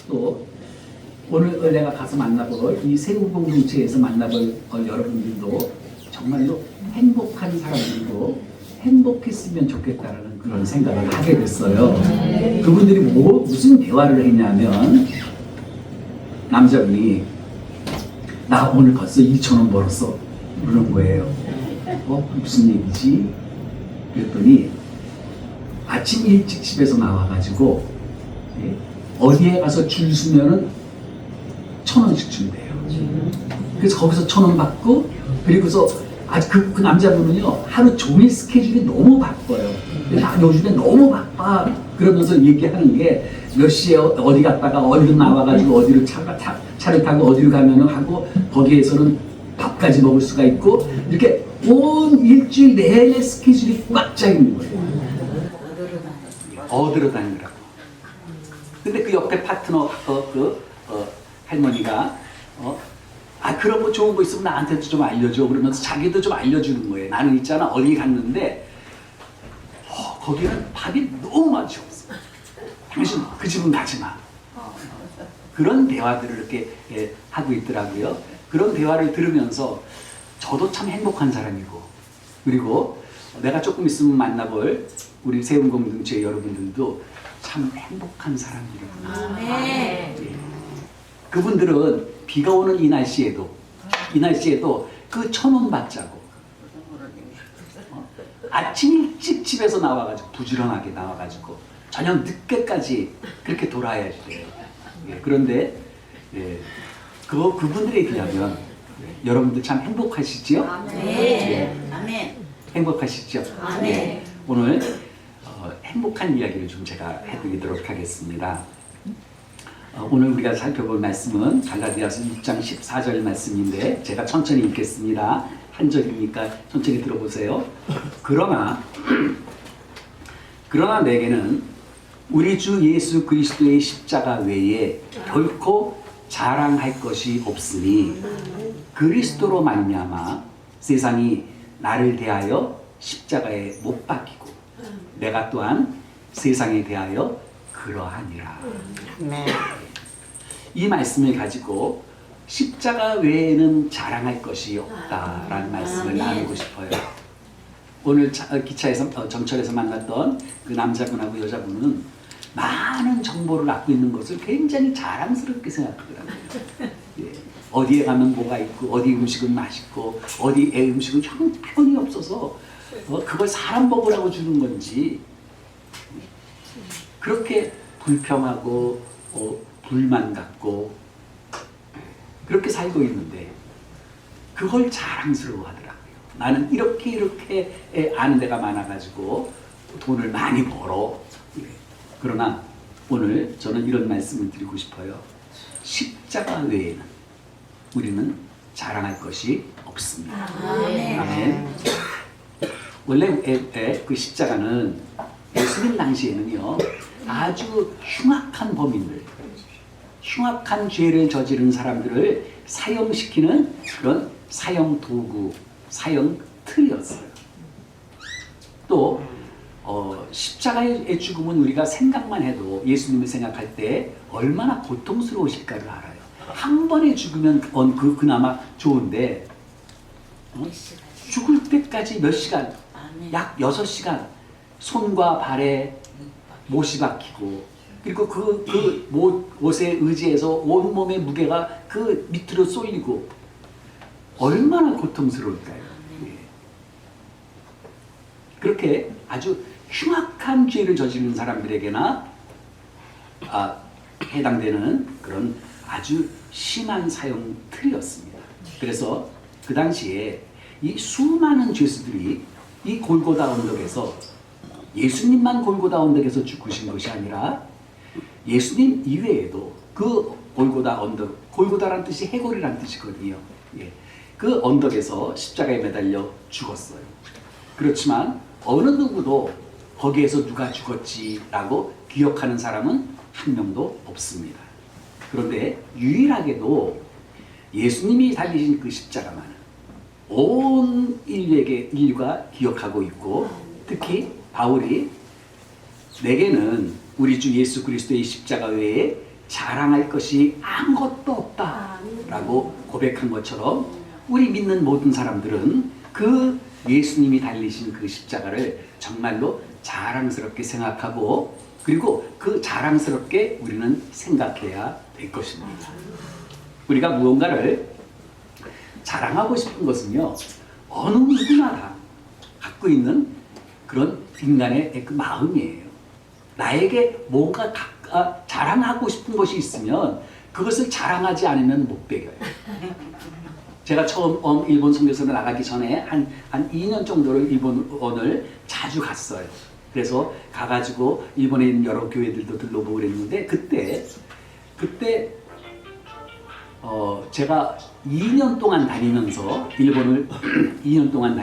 또 오늘 내가 가서 만나볼 이 세부 공동체에서 만나볼 여러분들도 정말로 행복한 사람들이고 행복했으면 좋겠다는 그런 생각을 하게 됐어요. 그분들이 무슨 대화를 했냐면 남자분이 나 오늘 벌써 2,000원 벌었어 그런 거예요. 무슨 얘기지? 그랬더니 아침 일찍 집에서 나와가지고 어디에 가서 줄 서면은 1,000원씩 준대요. 그래서 거기서 1,000원 받고 그리고서 그 남자분은요 하루 종일 스케줄이 너무 바빠요. 나 요즘에 너무 바빠 그러면서 얘기하는 게 몇 시에 어디 갔다가 어디로 나와가지고 어디로 차를 타고 어디로 가면은 하고 거기에서는 밥까지 먹을 수가 있고 이렇게 온 일주일 내내 스케줄이 꽉 차 있는 거예요. 어디로 다니라고. 근데 그 옆에 파트너 할머니가 그런 거 좋은 거 있으면 나한테도 좀 알려줘 그러면서 자기도 좀 알려주는 거예요. 나는 있잖아 어디 갔는데 거기는 밥이 너무 맛이 없어. 당신 그 집은 가지 마. 그런 대화들을 이렇게 하고 있더라고요. 그런 대화를 들으면서 저도 참 행복한 사람이고 그리고 내가 조금 있으면 만나볼 우리 세운공동체 여러분들도 참 행복한 사람들이구나. 네. 그분들은 비가 오는 이 날씨에도 그 1,000원 받자고 아침 일찍 집에서 나와가지고 부지런하게 나와가지고 저녁 늦게까지 그렇게 돌아야 돼요. 그런데 그분들에 비하면 여러분들 참 행복하시지요? 아멘. 아멘. 행복하시죠? 아멘. 오늘 행복한 이야기를 좀 제가 해드리도록 하겠습니다. 오늘 우리가 살펴볼 말씀은 갈라디아서 6장 14절 말씀인데 제가 천천히 읽겠습니다. 한 절이니까 천천히 들어보세요. 그러나 내게는 우리 주 예수 그리스도의 십자가 외에 결코 자랑할 것이 없으니 그리스도로 말미암아 세상이 나를 대하여 십자가에 못 박히고 내가 또한 세상에 대하여 그러하니라. 네. 이 말씀을 가지고 십자가 외에는 자랑할 것이 없다라는 말씀을 나누고 싶어요. 오늘 기차에서 정철에서 만났던 그 남자분하고 여자분은 많은 정보를 갖고 있는 것을 굉장히 자랑스럽게 생각하더라고요. 어디에 가면 뭐가 있고 어디 음식은 맛있고 어디의 음식은 형편이 없어서 그걸 사람 먹으라고 주는 건지 그렇게 불평하고 불만 갖고 그렇게 살고 있는데 그걸 자랑스러워 하더라고요. 나는 이렇게 아는 데가 많아가지고 돈을 많이 벌어. 그러나 오늘 저는 이런 말씀을 드리고 싶어요. 십자가 외에는 우리는 자랑할 것이 없습니다. 아멘. 원래 그 십자가는 예수님 당시에는요 아주 흉악한 범인들, 흉악한 죄를 저지른 사람들을 사형시키는 그런 사형 도구, 사형 틀이었어요. 또 십자가의 죽음은 우리가 생각만 해도 예수님을 생각할 때 얼마나 고통스러우실까를 알아요. 한 번에 죽으면 그나마 좋은데 죽을 때까지 몇 시간, 약 6시간 손과 발에 못이 박히고 그리고 그 못에 의지해서 온몸의 무게가 그 밑으로 쏠리고 얼마나 고통스러울까요? 그렇게 아주 흉악한 죄를 저지른 사람들에게나 해당되는 그런 아주 심한 사형 틀이었습니다. 그래서 그 당시에 이 수많은 죄수들이 이 골고다 언덕에서 예수님만 골고다 언덕에서 죽으신 것이 아니라 예수님 이외에도 그 골고다 언덕, 골고다란 뜻이 해골이란 뜻이거든요. 그 언덕에서 십자가에 매달려 죽었어요. 그렇지만 어느 누구도 거기에서 누가 죽었지라고 기억하는 사람은 한 명도 없습니다. 그런데 유일하게도 예수님이 달리신 그 십자가만은 온 인류가 기억하고 있고 특히 바울이 내게는 우리 주 예수 그리스도의 십자가 외에 자랑할 것이 아무것도 없다라고 고백한 것처럼 우리 믿는 모든 사람들은 그 예수님이 달리신 그 십자가를 정말로 자랑스럽게 생각하고 그리고 그 자랑스럽게 우리는 생각해야 될 것입니다. 우리가 무언가를 자랑하고 싶은 것은요, 어느 누구나 다 갖고 있는 그런 인간의 그 마음이에요. 나에게 뭔가 자랑하고 싶은 것이 있으면 그것을 자랑하지 않으면 못 배겨요. 제가 처음 일본 선교사로 나가기 전에 한 2년 정도를 일본을 자주 갔어요. 그래서 가가지고 일본에 있는 여러 교회들도 들러보고 그랬는데 그때 제가 2년 동안 다니면서 일본을 2년 동안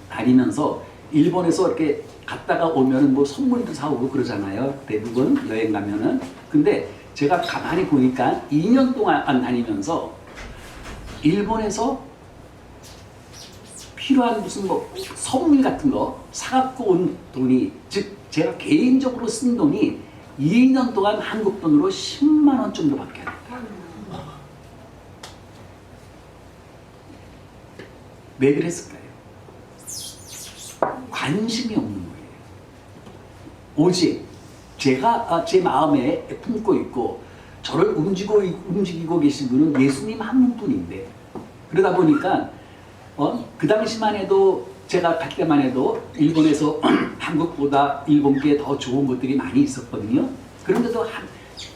다니면서 일본에서 이렇게 갔다가 오면은 뭐 선물도 사오고 그러잖아요. 대부분 여행 가면은. 근데 제가 가만히 보니까 2년 동안 다니면서 일본에서 필요한 무슨 뭐 선물 같은 거 사갖고 온 돈이, 즉 제가 개인적으로 쓴 돈이 2년 동안 한국 돈으로 10만 원 정도밖에 안 돼요. 왜 그랬을까요? 관심이 없는 거예요. 오직 제가 제 마음에 품고 있고 저를 움직이고 계신 분은 예수님 한 분인데, 그러다 보니까 그 당시만 해도 제가 갈 때만 해도 일본에서 한국보다 일본께 더 좋은 것들이 많이 있었거든요. 그런데도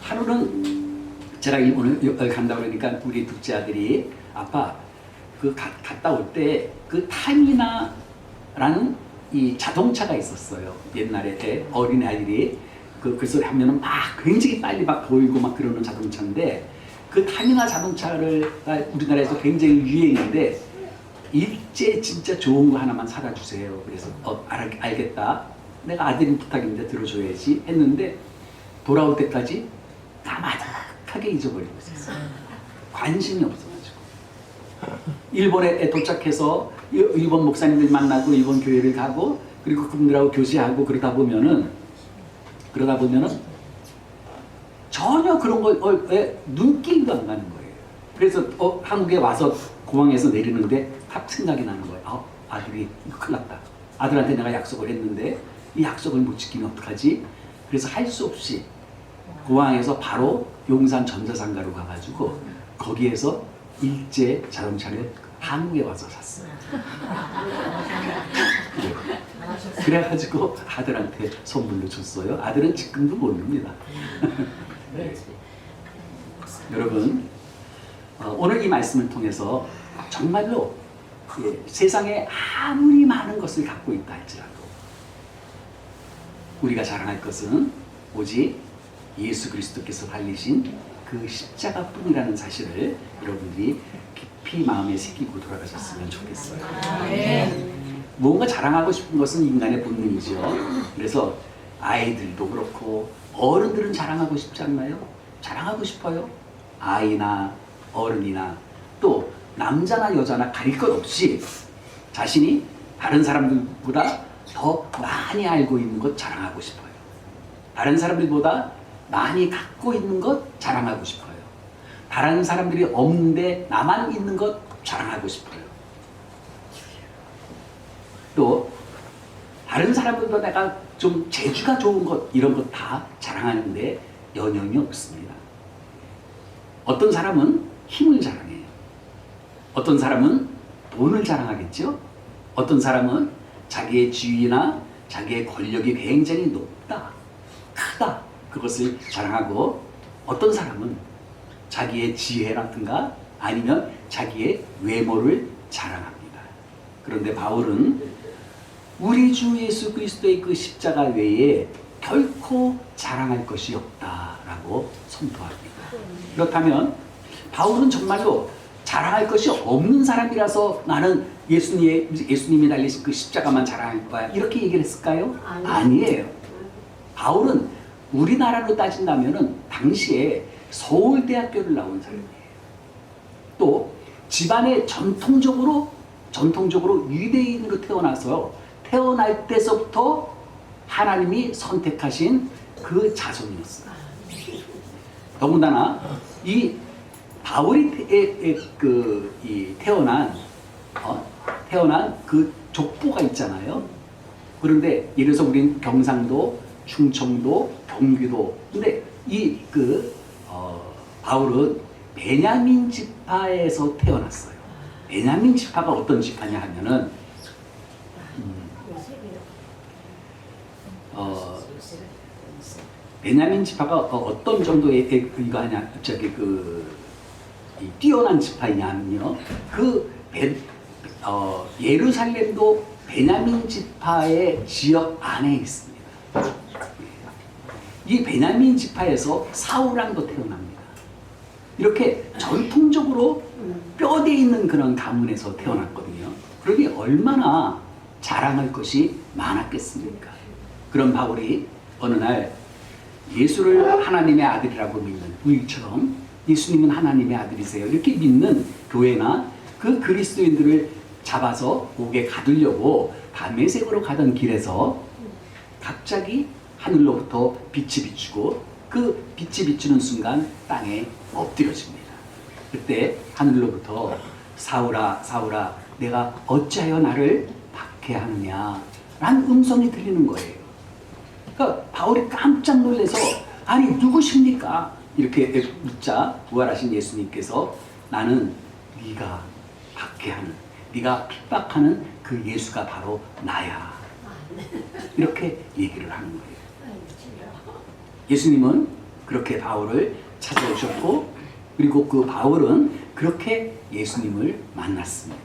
하루는 제가 일본을 간다고 그러니까 우리 둘째 아들이 아빠 갔다 올 때 그 타미나라는 이 자동차가 있었어요. 옛날에 어린 아이들이 그것을 하면은 막 굉장히 빨리 막 보이고 막 그러는 자동차인데, 그 타미나 자동차를 우리나라에서 굉장히 유행인데 일제 진짜 좋은 거 하나만 사다 주세요. 그래서 알겠다. 내가 아들이 부탁인데 들어줘야지 했는데 돌아올 때까지 까마득하게 잊어버리고 있었어요. 관심이 없어가지고. 일본에 도착해서 일본 목사님들 만나고 일본 교회를 가고 그리고 그분들하고 교제하고 그러다 보면은 전혀 그런 거에 눈길도 안 가는 거예요. 그래서 한국에 와서 공항에서 내리는데 딱 생각이 나는 거예요. 아들이 이거 큰일 났다. 아들한테 내가 약속을 했는데 이 약속을 못 지키면 어떡하지? 그래서 할 수 없이 공항에서 바로 용산 전자상가로 가가지고 거기에서 일제 자동차를 한국에 와서 샀어요. 그래가지고 아들한테 선물로 줬어요. 아들은 지금도 모릅니다. 여러분, 오늘 이 말씀을 통해서 정말로 세상에 아무리 많은 것을 갖고 있다 할지라도 우리가 자랑할 것은 오직 예수 그리스도께서 달리신 그 십자가뿐이라는 사실을 여러분들이 깊이 마음에 새기고 돌아가셨으면 좋겠어요. 뭔가 자랑하고 싶은 것은 인간의 본능이죠. 그래서 아이들도 그렇고 어른들은 자랑하고 싶지 않나요? 자랑하고 싶어요. 아이나 어른이나 또 남자나 여자나 가릴 것 없이 자신이 다른 사람들보다 더 많이 알고 있는 것 자랑하고 싶어요. 다른 사람들보다 많이 갖고 있는 것 자랑하고 싶어요. 다른 사람들이 없는데 나만 있는 것 자랑하고 싶어요. 또 다른 사람들보다 내가 좀 재주가 좋은 것 이런 것 다 자랑하는데 연연이 없습니다. 어떤 사람은 힘을 자랑해요. 어떤 사람은 돈을 자랑하겠죠. 어떤 사람은 자기의 지위나 자기의 권력이 굉장히 높다, 크다, 그것을 자랑하고, 어떤 사람은 자기의 지혜라든가 아니면 자기의 외모를 자랑합니다. 그런데 바울은 우리 주 예수 그리스도의 그 십자가 외에 결코 자랑할 것이 없다라고 선포합니다. 그렇다면 바울은 정말로 자랑할 것이 없는 사람이라서 나는 예수님이 달리신 그 십자가만 자랑할 거야 이렇게 얘기를 했을까요? 아니에요. 바울은 우리나라로 따진다면은 당시에 서울대학교를 나온 사람이에요. 또 집안에 전통적으로 유대인으로 태어나서 태어날 때서부터 하나님이 선택하신 그 자손이었어요. 더군다나 이 바울이 태어난 그 족보가 있잖아요. 그런데 예를 들어서 우린 경상도, 충청도, 경기도. 근데 바울은 베냐민 지파에서 태어났어요. 베냐민 지파가 어떤 지파냐 하면은 베냐민 지파가 어떤 정도의 이거 하냐 뛰어난 지파이냐면요. 예루살렘도 베냐민 지파의 지역 안에 있습니다. 이 베냐민 지파에서 사울왕도 태어납니다. 이렇게 전통적으로 뼈대 있는 그런 가문에서 태어났거든요. 그러니 얼마나 자랑할 것이 많았겠습니까? 그런 바울이 어느 날 예수를 하나님의 아들이라고 믿는 우리처럼 예수님은 하나님의 아들이세요 이렇게 믿는 교회나 그 그리스도인들을 잡아서 옥에 가두려고 다메섹으로 가던 길에서 갑자기 하늘로부터 빛이 비추고 그 빛이 비추는 순간 땅에 엎드려집니다. 그때 하늘로부터 사울아 사울아 내가 어찌하여 나를 박해하느냐 라는 음성이 들리는 거예요. 그러니까 바울이 깜짝 놀라서 아니 누구십니까? 이렇게 묻자 부활하신 예수님께서 나는 네가 박해하는 네가 핍박하는 그 예수가 바로 나야. 이렇게 얘기를 하는 거예요. 예수님은 그렇게 바울을 찾아오셨고 그리고 그 바울은 그렇게 예수님을 만났습니다.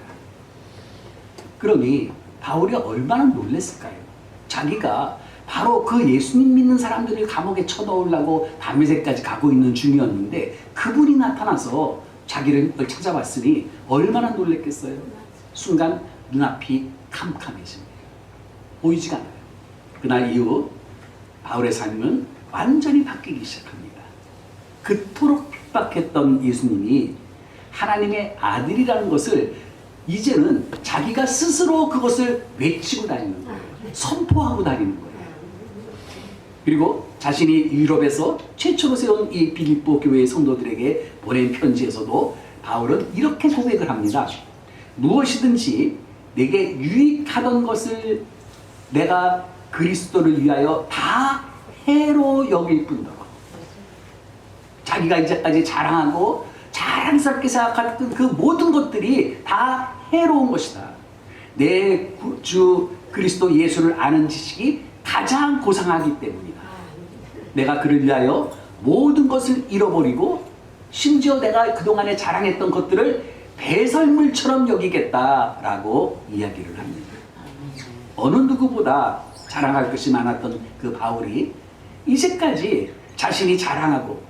그러니 바울이 얼마나 놀랐을까요? 자기가 바로 그 예수님 믿는 사람들을 감옥에 쳐넣으려고 다메섹까지 가고 있는 중이었는데 그분이 나타나서 자기를 찾아왔으니 얼마나 놀랐겠어요? 순간 눈앞이 캄캄해집니다. 보이지가 않아요. 그날 이후 바울의 삶은 완전히 바뀌기 시작합니다. 그토록 핍박했던 예수님이 하나님의 아들이라는 것을 이제는 자기가 스스로 그것을 외치고 다니는 거예요. 선포하고 다니는 거예요. 그리고 자신이 유럽에서 최초로 세운 이 빌립보 교회의 성도들에게 보낸 편지에서도 바울은 이렇게 고백을 합니다. 무엇이든지 내게 유익하던 것을 내가 그리스도를 위하여 다 해로 여길 뿐더러 자기가 이제까지 자랑하고 자랑스럽게 생각했던 그 모든 것들이 다 해로운 것이다. 내 주 그리스도 예수를 아는 지식이 가장 고상하기 때문이다. 내가 그를 위하여 모든 것을 잃어버리고 심지어 내가 그동안에 자랑했던 것들을 배설물처럼 여기겠다라고 이야기를 합니다. 어느 누구보다 자랑할 것이 많았던 그 바울이 이제까지 자신이 자랑하고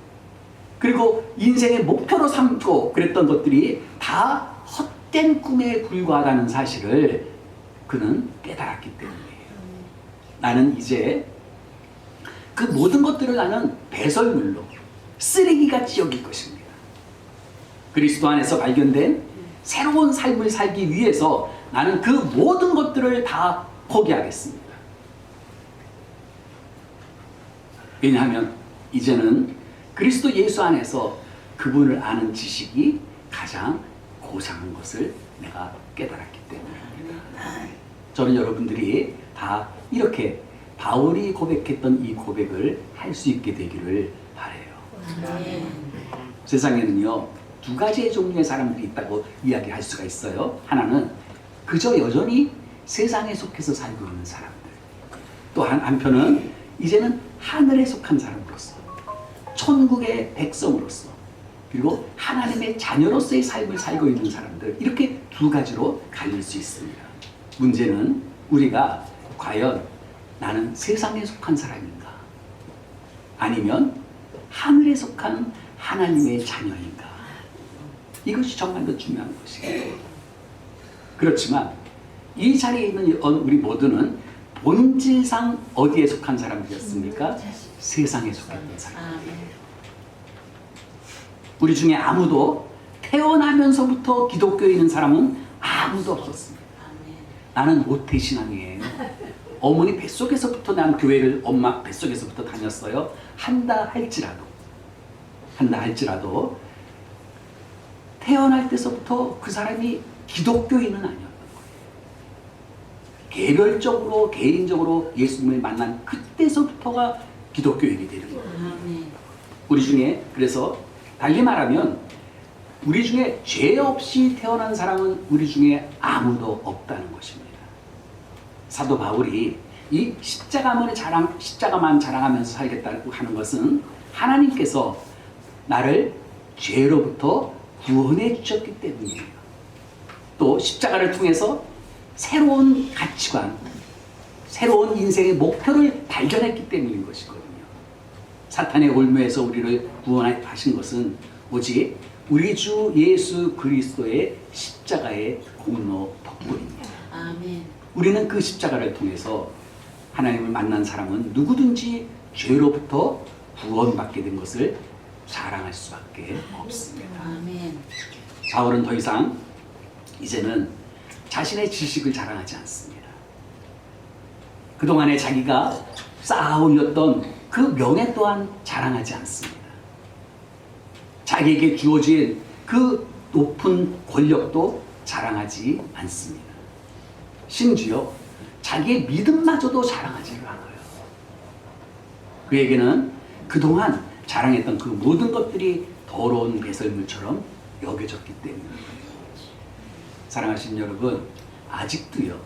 그리고 인생의 목표로 삼고 그랬던 것들이 다 헛된 꿈에 불과하다는 사실을 그는 깨달았기 때문이에요. 나는 이제 그 모든 것들을 나는 배설물로 쓰레기같이 여길 것입니다. 그리스도 안에서 발견된 새로운 삶을 살기 위해서 나는 그 모든 것들을 다 포기하겠습니다. 왜냐하면 이제는 그리스도 예수 안에서 그분을 아는 지식이 가장 고상한 것을 내가 깨달았기 때문입니다. 저는 여러분들이 다 이렇게 바울이 고백했던 이 고백을 할 수 있게 되기를 바라요. 세상에는요 두 가지의 종류의 사람들이 있다고 이야기할 수가 있어요. 하나는 그저 여전히 세상에 속해서 살고 있는 사람들, 또 한편은 이제는 하늘에 속한 사람으로서 천국의 백성으로서 그리고 하나님의 자녀로서의 삶을 살고 있는 사람들, 이렇게 두 가지로 갈릴 수 있습니다. 문제는 우리가 과연 나는 세상에 속한 사람인가 아니면 하늘에 속한 하나님의 자녀인가, 이것이 정말 더 중요한 것이에요. 그렇지만 이 자리에 있는 우리 모두는 본질상 어디에 속한 사람들이었습니까? 세상에 속했던 사람. 우리 중에 아무도 태어나면서부터 기독교에 있는 사람은 아무도 없었습니다. 나는 모태신앙이에요. 어머니 뱃속에서부터 난 교회를 엄마 뱃속에서부터 다녔어요. 한다 할지라도 한다 할지라도 태어날 때서부터 그 사람이 기독교인은 아니었던 거예요. 개별적으로 개인적으로 예수님을 만난 그때서부터가 기독교인이 되는 거예요. 우리 중에 그래서 달리 말하면 우리 중에 죄 없이 태어난 사람은 우리 중에 아무도 없다는 것입니다. 사도 바울이 이 십자가만 자랑하면서 살겠다고 하는 것은 하나님께서 나를 죄로부터 구원해 주셨기 때문이에요. 또 십자가를 통해서 새로운 가치관, 새로운 인생의 목표를 발견했기 때문인 것이거든요. 사탄의 올무에서 우리를 구원하신 것은 오직 우리 주 예수 그리스도의 십자가의 공로 덕분입니다. 아멘. 우리는 그 십자가를 통해서 하나님을 만난 사람은 누구든지 죄로부터 구원받게 된 것을 자랑할 수밖에 없습니다. 아멘. 바울은 더 이상 이제는 자신의 지식을 자랑하지 않습니다. 그동안에 자기가 쌓아올렸던 그 명예 또한 자랑하지 않습니다. 자기에게 주어진 그 높은 권력도 자랑하지 않습니다. 심지어 자기의 믿음마저도 자랑하지 않아요. 그에게는 그동안 자랑했던 그 모든 것들이 더러운 배설물처럼 여겨졌기 때문입니다. 사랑하신 여러분, 아직도요,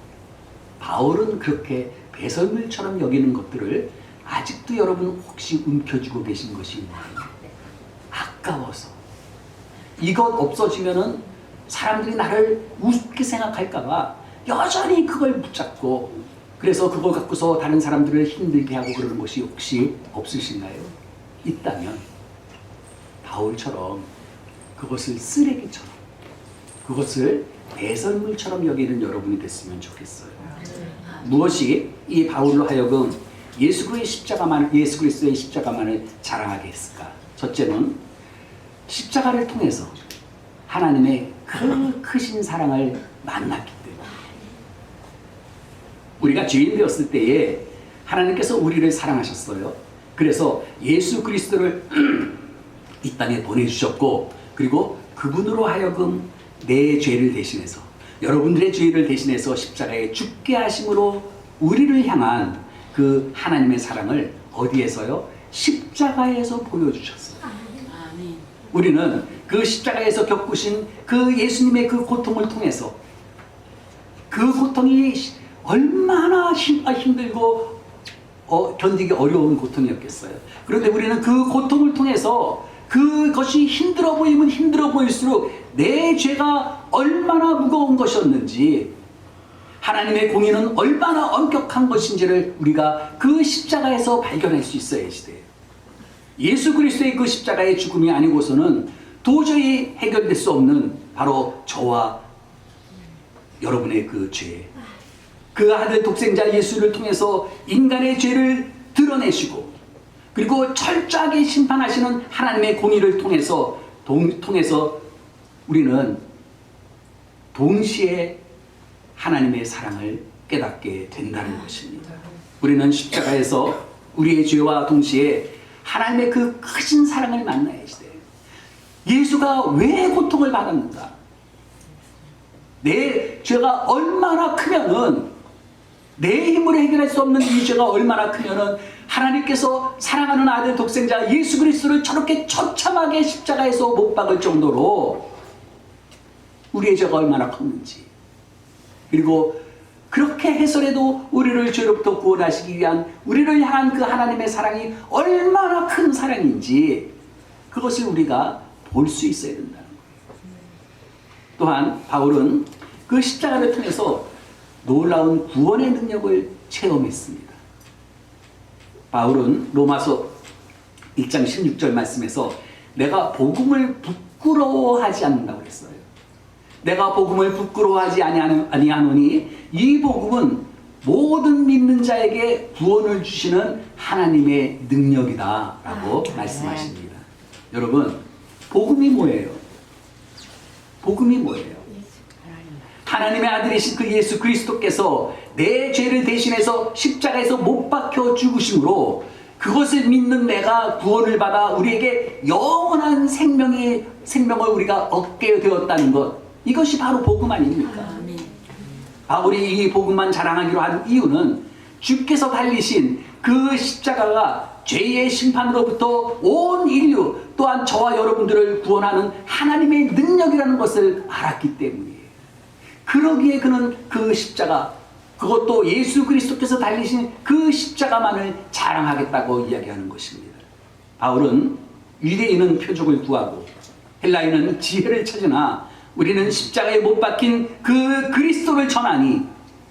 바울은 그렇게 배설물처럼 여기는 것들을 아직도 여러분 혹시 움켜쥐고 계신 것이 있나요? 아까워서. 이것 없어지면은 사람들이 나를 우습게 생각할까봐 여전히 그걸 붙잡고, 그래서 그걸 갖고서 다른 사람들을 힘들게 하고 그러는 것이 혹시 없으신가요? 있다면 바울처럼 그것을 쓰레기처럼, 그것을 배설물처럼 여기는 여러분이 됐으면 좋겠어요. 무엇이 이 바울로 하여금 예수 그리스도의 십자가만을 자랑하게 했을까? 첫째는 십자가를 통해서 하나님의 그 크신 사랑을 만났기 때문에. 우리가 죄인 되었을 때에 하나님께서 우리를 사랑하셨어요. 그래서 예수 그리스도를 이 땅에 보내주셨고, 그리고 그분으로 하여금 내 죄를 대신해서, 여러분들의 죄를 대신해서 십자가에 죽게 하심으로 우리를 향한 그 하나님의 사랑을 어디에서요? 십자가에서 보여주셨어요. 아멘. 우리는 그 십자가에서 겪으신 그 예수님의 그 고통을 통해서, 그 고통이 얼마나 힘들고 견디기 어려운 고통이었겠어요. 그런데 우리는 그 고통을 통해서 그것이 힘들어 보이면 힘들어 보일수록 내 죄가 얼마나 무거운 것이었는지, 하나님의 공의는 얼마나 엄격한 것인지를 우리가 그 십자가에서 발견할 수 있어야 시대예요. 예수 그리스도의 그 십자가의 죽음이 아니고서는 도저히 해결될 수 없는 바로 저와 여러분의 그 죄, 그 아들 독생자 예수를 통해서 인간의 죄를 드러내시고, 그리고 철저하게 심판하시는 하나님의 공의를 통해서 우리는 동시에 하나님의 사랑을 깨닫게 된다는 것입니다. 우리는 십자가에서 우리의 죄와 동시에 하나님의 그 크신 사랑을 만나야 돼요. 예수가 왜 고통을 받았는가? 내 죄가 얼마나 크면은, 내 힘으로 해결할 수 없는 이 죄가 얼마나 크면은 하나님께서 사랑하는 아들 독생자 예수 그리스도를 저렇게 처참하게 십자가에서 못 박을 정도로 우리의 죄가 얼마나 컸는지, 그리고 그렇게 해서라도 우리를 죄로부터 구원하시기 위한 우리를 향한 그 하나님의 사랑이 얼마나 큰 사랑인지, 그것을 우리가 볼 수 있어야 된다는 거예요. 또한 바울은 그 십자가를 통해서 놀라운 구원의 능력을 체험했습니다. 바울은 로마서 1장 16절 말씀에서 내가 복음을 부끄러워하지 않는다고 했어요. 내가 복음을 부끄러워하지 아니하노니 이 복음은 모든 믿는 자에게 구원을 주시는 하나님의 능력이다 라고 말씀하십니다. 여러분, 복음이 뭐예요? 복음이 뭐예요? 하나님의 아들이신 그 예수 그리스도께서 내 죄를 대신해서 십자가에서 못 박혀 죽으심으로 그것을 믿는 내가 구원을 받아 우리에게 영원한 생명을 우리가 얻게 되었다는 것, 이것이 바로 복음 아닙니까? 바울이 이 복음만 자랑하기로 한 이유는 주께서 달리신 그 십자가가 죄의 심판으로부터 온 인류 또한 저와 여러분들을 구원하는 하나님의 능력이라는 것을 알았기 때문이에요. 그러기에 그는 그 십자가, 그것도 예수 그리스도께서 달리신 그 십자가만을 자랑하겠다고 이야기하는 것입니다. 바울은 유대인은 표적을 구하고 헬라인은 지혜를 찾으나 우리는 십자가에 못 박힌 그 그리스도를 전하니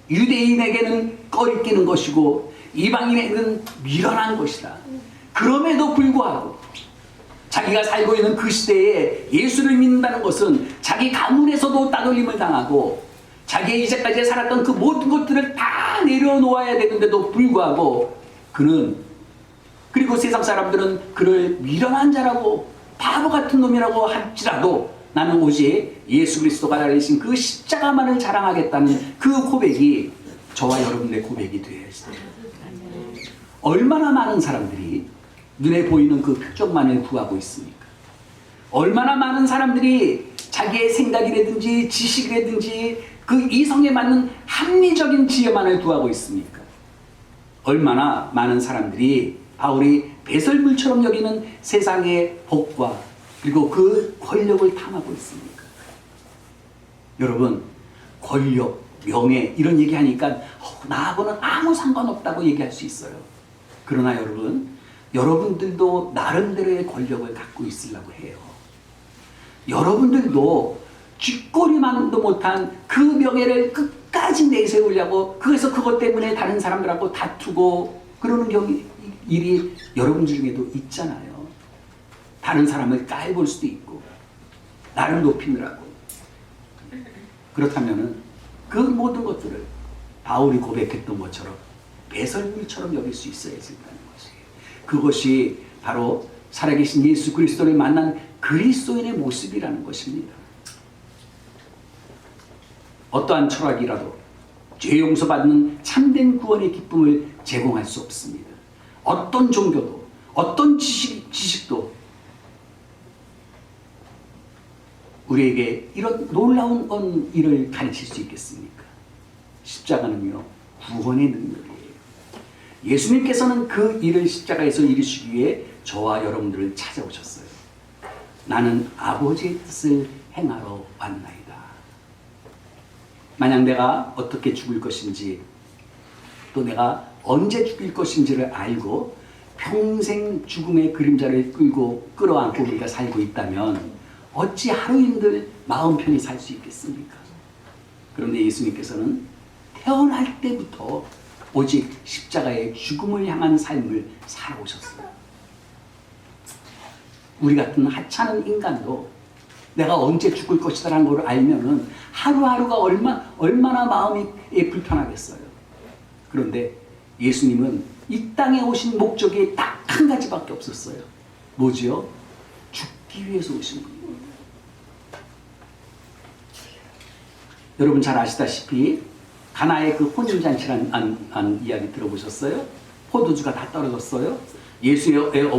유대인에게는 꺼리끼는 것이고 이방인에게는 미련한 것이다. 그럼에도 불구하고 자기가 살고 있는 그 시대에 예수를 믿는다는 것은 자기 가문에서도 따돌림을 당하고 자기의 이제까지 살았던 그 모든 것들을 다 내려놓아야 되는데도 불구하고 그는, 그리고 세상 사람들은 그를 미련한 자라고 바보 같은 놈이라고 할지라도 나는 오직 예수 그리스도가 달리신 그 십자가만을 자랑하겠다는 그 고백이 저와 여러분의 고백이 되어야 했어요. 얼마나 많은 사람들이 눈에 보이는 그 표적만을 구하고 있습니까? 얼마나 많은 사람들이 자기의 생각이라든지 지식이라든지 그 이성에 맞는 합리적인 지혜만을 구하고 있습니까? 얼마나 많은 사람들이 바울이 배설물처럼 여기는 세상의 복과 그리고 그 권력을 탐하고 있습니까? 여러분, 권력, 명예 이런 얘기하니까 나하고는 아무 상관없다고 얘기할 수 있어요. 그러나 여러분들도 나름대로의 권력을 갖고 있으려고 해요. 여러분들도 쥐꼬리만도 못한 그 명예를 끝까지 내세우려고, 그래서 그것 때문에 다른 사람들하고 다투고 그러는 일이 여러분들 중에도 있잖아요. 다른 사람을 깔볼 수도 있고 나를 높이느라고. 그렇다면 그 모든 것들을 바울이 고백했던 것처럼 배설물처럼 여길 수 있어야 된다는 것이에요. 그것이 바로 살아계신 예수 그리스도를 만난 그리스도인의 모습이라는 것입니다. 어떠한 철학이라도 죄 용서받는 참된 구원의 기쁨을 제공할 수 없습니다. 어떤 종교도 어떤 지식도 우리에게 이런 놀라운 일을 가르칠 수 있겠습니까? 십자가는요, 구원의 능력이에요. 예수님께서는 그 일을 십자가에서 이루시기 위해 저와 여러분들을 찾아오셨어요. 나는 아버지의 뜻을 행하러 왔나이다. 만약 내가 어떻게 죽을 것인지 또 내가 언제 죽일 것인지를 알고 평생 죽음의 그림자를 끌어안고 우리가 살고 있다면 어찌 하루인들 마음 편히 살 수 있겠습니까? 그런데 예수님께서는 태어날 때부터 오직 십자가의 죽음을 향한 삶을 살아오셨어요. 우리 같은 하찮은 인간도 내가 언제 죽을 것이다라는 걸 알면은 하루하루가 얼마나 마음이 불편하겠어요. 그런데 예수님은 이 땅에 오신 목적이 딱 한 가지밖에 없었어요. 뭐지요? 죽기 위해서 오신 거예요. 여러분 잘 아시다시피 가나의 그 혼인잔치라는 이야기 들어보셨어요? 포도주가 다 떨어졌어요. 예수의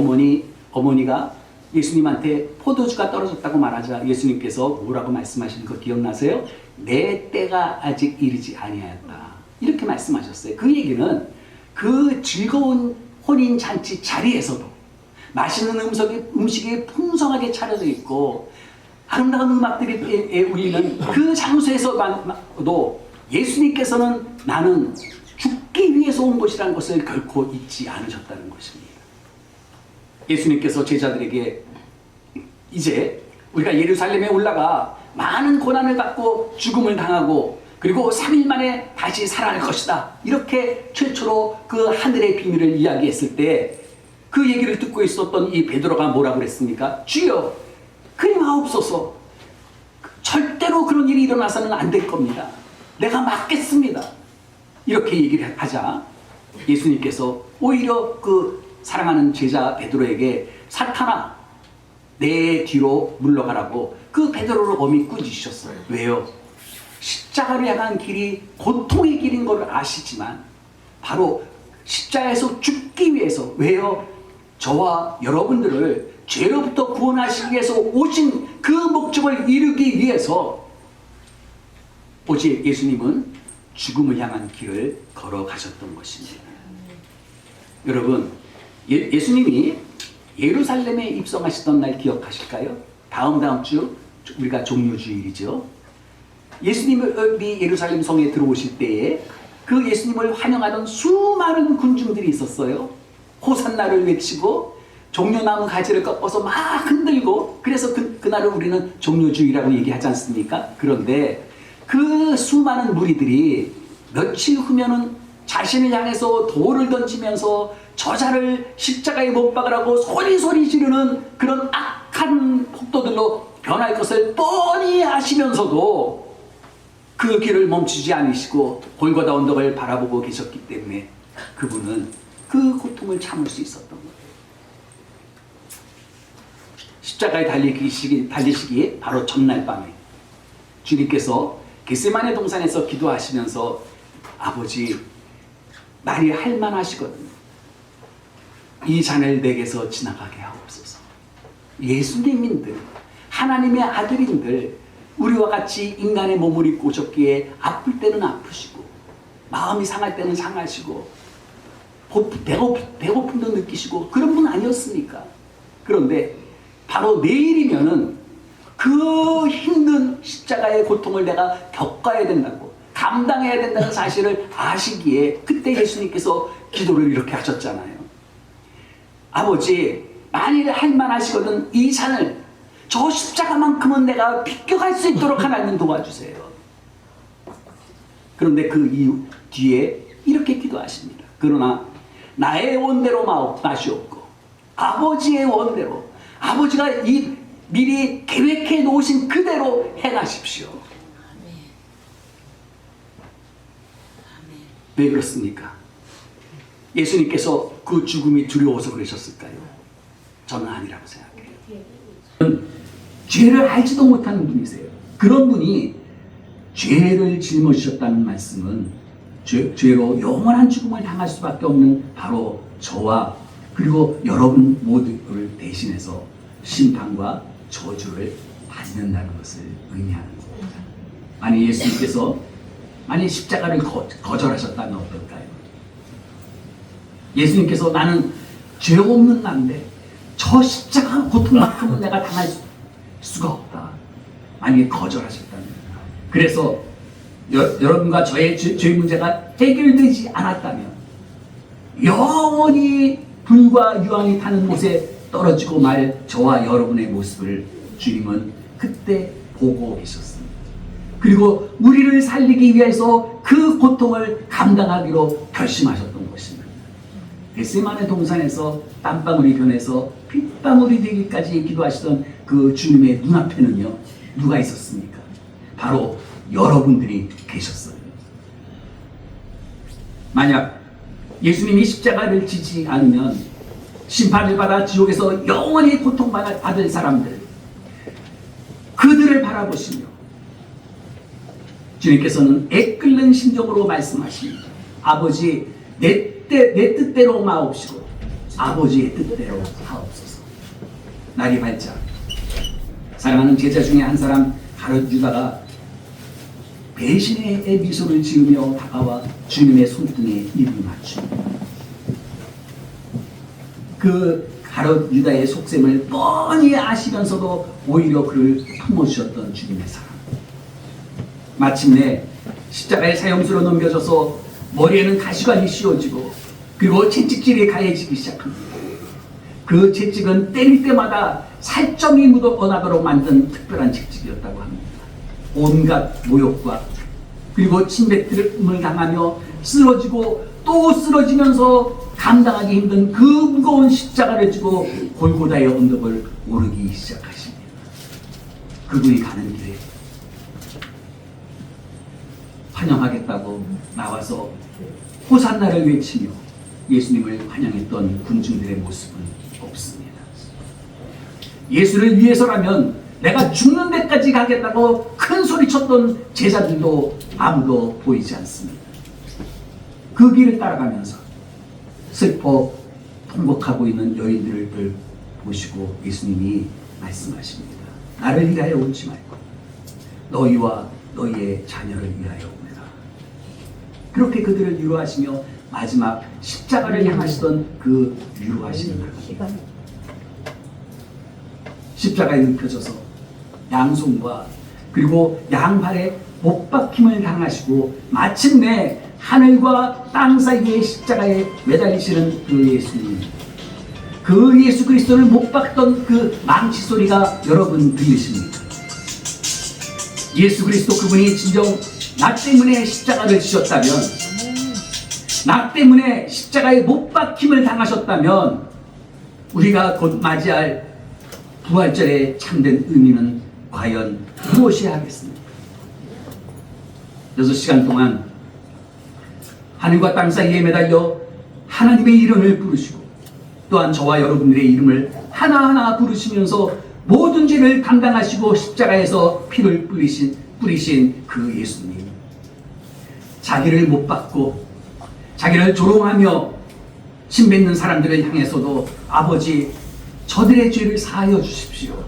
어머니가 예수님한테 포도주가 떨어졌다고 말하자 예수님께서 뭐라고 말씀하시는 거 기억나세요? 내 때가 아직 이르지 아니하였다. 이렇게 말씀하셨어요. 그 얘기는 그 즐거운 혼인잔치 자리에서도 맛있는 음식이 풍성하게 차려져 있고 아름다운 음악들이 울리는 그 장소에서도 예수님께서는 나는 죽기 위해서 온 것이라는 것을 결코 잊지 않으셨다는 것입니다. 예수님께서 제자들에게 이제 우리가 예루살렘에 올라가 많은 고난을 받고 죽음을 당하고 그리고 3일 만에 다시 살아날 것이다. 이렇게 최초로 그 하늘의 비밀을 이야기했을 때 그 얘기를 듣고 있었던 이 베드로가 뭐라고 그랬습니까? 주여, 그리 마옵소서. 절대로 그런 일이 일어나서는 안 될 겁니다. 내가 막겠습니다. 이렇게 얘기를 하자 예수님께서 오히려 그 사랑하는 제자 베드로에게 사탄아, 내 뒤로 물러가라고 그 베드로를 엄히 꾸짖으셨어요. 왜요? 십자가를 향한 길이 고통의 길인 것을 아시지만 바로 십자가에서 죽기 위해서 왜요? 저와 여러분들을 죄로부터 구원하시기 위해서 오신 그 목적을 이루기 위해서 오직 예수님은 죽음을 향한 길을 걸어가셨던 것입니다. 여러분, 예수님이 예루살렘에 입성하시던 날 기억하실까요? 다음 주 우리가 종료주일이죠. 예수님이 예루살렘 성에 들어오실 때에 그 예수님을 환영하던 수많은 군중들이 있었어요. 호산나를 외치고 종려나무 가지를 꺾어서 막 흔들고, 그래서 그날을 우리는 종료주일이라고 얘기하지 않습니까? 그런데 그 수많은 무리들이 며칠 후면은 자신을 향해서 돌을 던지면서 저자를 십자가에 못 박으라고 소리 지르는 그런 악한 폭도들로 변할 것을 뻔히 아시면서도 그 길을 멈추지 않으시고 골고다 언덕을 바라보고 계셨기 때문에 그분은 그 고통을 참을 수 있었던 거예요. 십자가에 달리시기에 바로 전날 밤에 주님께서 겟세마네 동산에서 기도하시면서 아버지, 말이 할만하시거든요. 이 잔을 내게서 지나가게 하옵소서. 예수님인들, 하나님의 아들인들, 우리와 같이 인간의 몸을 입고 오셨기에 아플 때는 아프시고 마음이 상할 때는 상하시고 배고픔도 느끼시고 그런 분 아니었습니까? 그런데 바로 내일이면은 그 힘든 십자가의 고통을 내가 겪어야 된다고, 감당해야 된다는 사실을 아시기에 그때 예수님께서 기도를 이렇게 하셨잖아요. 아버지, 만일 할만하시거든 이 산을, 저 십자가만큼은 내가 비껴갈 수 있도록 하나님 도와주세요. 그런데 그 이후 뒤에 이렇게 기도하십니다. 그러나 나의 원대로 마시옵고 아버지의 원대로, 아버지가 이 미리 계획해 놓으신 그대로 행하십시오. 왜 그렇습니까? 예수님께서 그 죽음이 두려워서 그러셨을까요? 저는 아니라고 생각해요. 죄를 알지도 못하는 분이세요. 그런 분이 죄를 짊어지셨다는 말씀은 죄로 영원한 죽음을 당할 수밖에 없는 바로 저와 그리고 여러분 모두를 대신해서 심판과 저주를 받는다는 것을 의미하는 겁니다. 만약 예수님께서 십자가를 거절하셨다면 어떨까요? 예수님께서 나는 죄 없는 나인데 저 십자가 고통만큼은 내가 당할 수가 없다. 만약에 거절하셨다면, 그래서 여러분과 저의 죄 문제가 해결되지 않았다면 영원히 불과 유황이 타는 곳에 떨어지고 말 저와 여러분의 모습을 주님은 그때 보고 계셨습니다. 그리고 우리를 살리기 위해서 그 고통을 감당하기로 결심하셨던 것입니다. 겟세마네 동산에서 땀방울이 변해서 핏방울이 되기까지 기도하시던 그 주님의 눈앞에는요, 누가 있었습니까? 바로 여러분들이 계셨어요. 만약 예수님이 십자가를 지지 않으면 심판을 받아 지옥에서 영원히 고통받을 사람들, 그들을 바라보시며 주님께서는 애끓는 심정으로 말씀하십니다. 아버지, 내 뜻대로 마옵시고 아버지의 뜻대로 하옵소서. 날이 밝자 사랑하는 제자 중에 한 사람 가룟 유다가 배신의 미소를 지으며 다가와 주님의 손등에 입을 맞춥니다. 그 가룟 유다의 속셈을 뻔히 아시면서도 오히려 그를 품어주셨던 주님의 사랑. 마침내 십자가의 사형수로 넘겨져서 머리에는 가시관이 씌워지고 그리고 채찍질이 가해지기 시작합니다. 그 채찍은 때릴 때마다 살점이 묻어나도록 만든 특별한 채찍이었다고 합니다. 온갖 모욕과 그리고 침뱉음을 당하며 쓰러지고 또 쓰러지면서 감당하기 힘든 그 무거운 십자가를 지고 골고다의 언덕을 오르기 시작하십니다. 그분이 가는 길에 환영하겠다고 나와서 호산나를 외치며 예수님을 환영했던 군중들의 모습은 없습니다. 예수를 위해서라면 내가 죽는 데까지 가겠다고 큰 소리 쳤던 제자들도 아무도 보이지 않습니다. 그 길을 따라가면서 슬퍼 통곡하고 있는 여인들을 보시고 예수님이 말씀하십니다. 나를 위하여 오지 말고 너희와 너희의 자녀를 위하여 오라. 그렇게 그들을 위로하시며 마지막 십자가를 향하시던 그 위로하시는 하나님. 십자가에 눕혀져서 양손과 그리고 양발에 못 박힘을 당하시고 마침내 하늘과 땅 사이의 십자가에 매달리시는 그 예수님, 그 예수 그리스도를 못 박던 그 망치 소리가 여러분 들리십니까? 예수 그리스도 그분이 진정 나 때문에 십자가를 지셨다면, 나 때문에 십자가에 못 박힘을 당하셨다면 우리가 곧 맞이할 부활절의 참된 의미는 과연 무엇이어야 하겠습니까? 6시간 동안 하늘과 땅 사이에 매달려 하나님의 이름을 부르시고 또한 저와 여러분들의 이름을 하나하나 부르시면서 모든 죄를 감당하시고 십자가에서 피를 뿌리신 그 예수님, 자기를 못 받고 자기를 조롱하며 침뱉는 사람들을 향해서도 아버지 저들의 죄를 사하여 주십시오.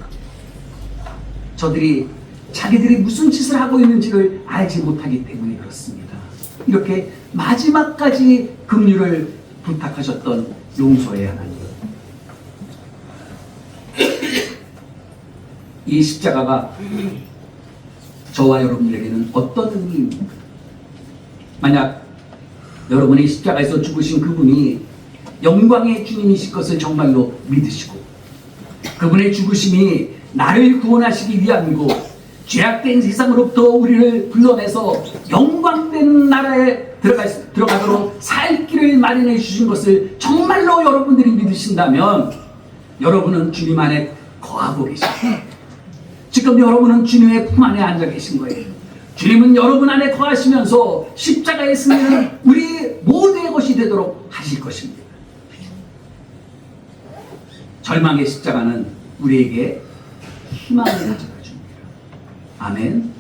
저들이 자기들이 무슨 짓을 하고 있는지를 알지 못하기 때문에 그렇습니다. 이렇게 마지막까지 긍휼을 부탁하셨던 용서의 하나님. 이 십자가가 저와 여러분들에게는 어떤 의미입니까? 만약 여러분이 십자가에서 죽으신 그분이 영광의 주님이실 것을 정말로 믿으시고 그분의 죽으심이 나를 구원하시기 위함이고 죄악된 세상으로부터 우리를 불러내서 영광된 나라에 들어가도록 살 길을 마련해 주신 것을 정말로 여러분들이 믿으신다면 여러분은 주님 안에 거하고 계십니다. 지금 여러분은 주님의 품 안에 앉아 계신 거예요. 주님은 여러분 안에 거하시면서 십자가의 승리는 우리 모두의 것이 되도록 하실 것입니다. 절망의 십자가는 우리에게 희망을 가져다 줍니다. 아멘.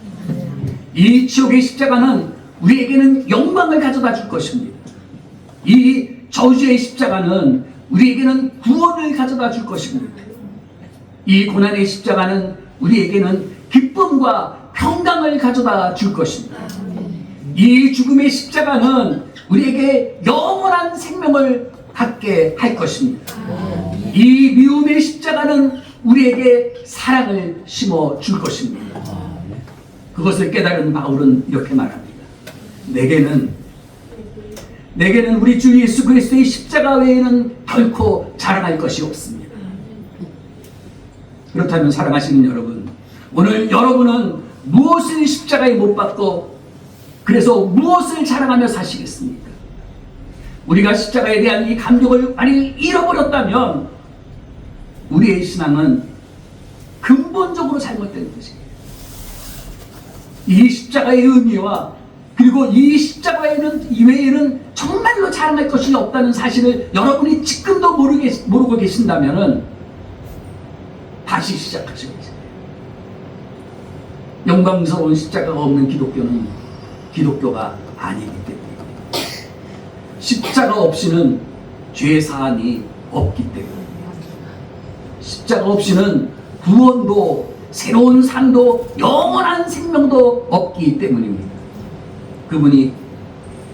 이 지옥의 십자가는 우리에게는 영광을 가져다 줄 것입니다. 이 저주의 십자가는 우리에게는 구원을 가져다 줄 것입니다. 이 고난의 십자가는 우리에게는 기쁨과 평강을 가져다 줄 것입니다. 이 죽음의 십자가는 우리에게 영원한 생명을 갖게 할 것입니다. 이 미움의 십자가는 우리에게 사랑을 심어 줄 것입니다. 그것을 깨달은 바울은 이렇게 말합니다. 내게는 우리 주 예수 그리스도의 십자가 외에는 결코 자랑할 것이 없습니다. 그렇다면 사랑하시는 여러분, 오늘 여러분은 무엇을 십자가에 못 박고 그래서 무엇을 자랑하며 사시겠습니까? 우리가 십자가에 대한 이 감격을 많이 잃어버렸다면 우리의 신앙은 근본적으로 잘못된 것이에요. 이 십자가의 의미와 그리고 이 십자가에는 이외에는 정말로 자랑할 것이 없다는 사실을 여러분이 지금도 모르고 계신다면 다시 시작하셔야 돼요. 영광스러운 십자가가 없는 기독교는 기독교가 아니기 때문입니다. 십자가 없이는 죄 사함이 없기 때문입니다. 십자가 없이는 구원도 새로운 삶도 영원한 생명도 없기 때문입니다. 그분이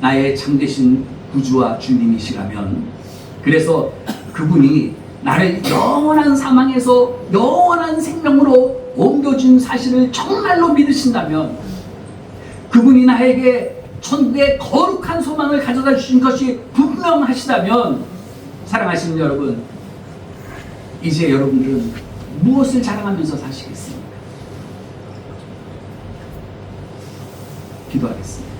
나의 참되신 구주와 주님이시라면, 그래서 그분이 나를 영원한 사망에서 영원한 생명으로 옮겨준 사실을 정말로 믿으신다면, 그분이 나에게 천국의 거룩한 소망을 가져다 주신 것이 분명하시다면, 사랑하시는 여러분, 이제 여러분들은 무엇을 자랑하면서 사시겠습니까? 기도하겠습니다.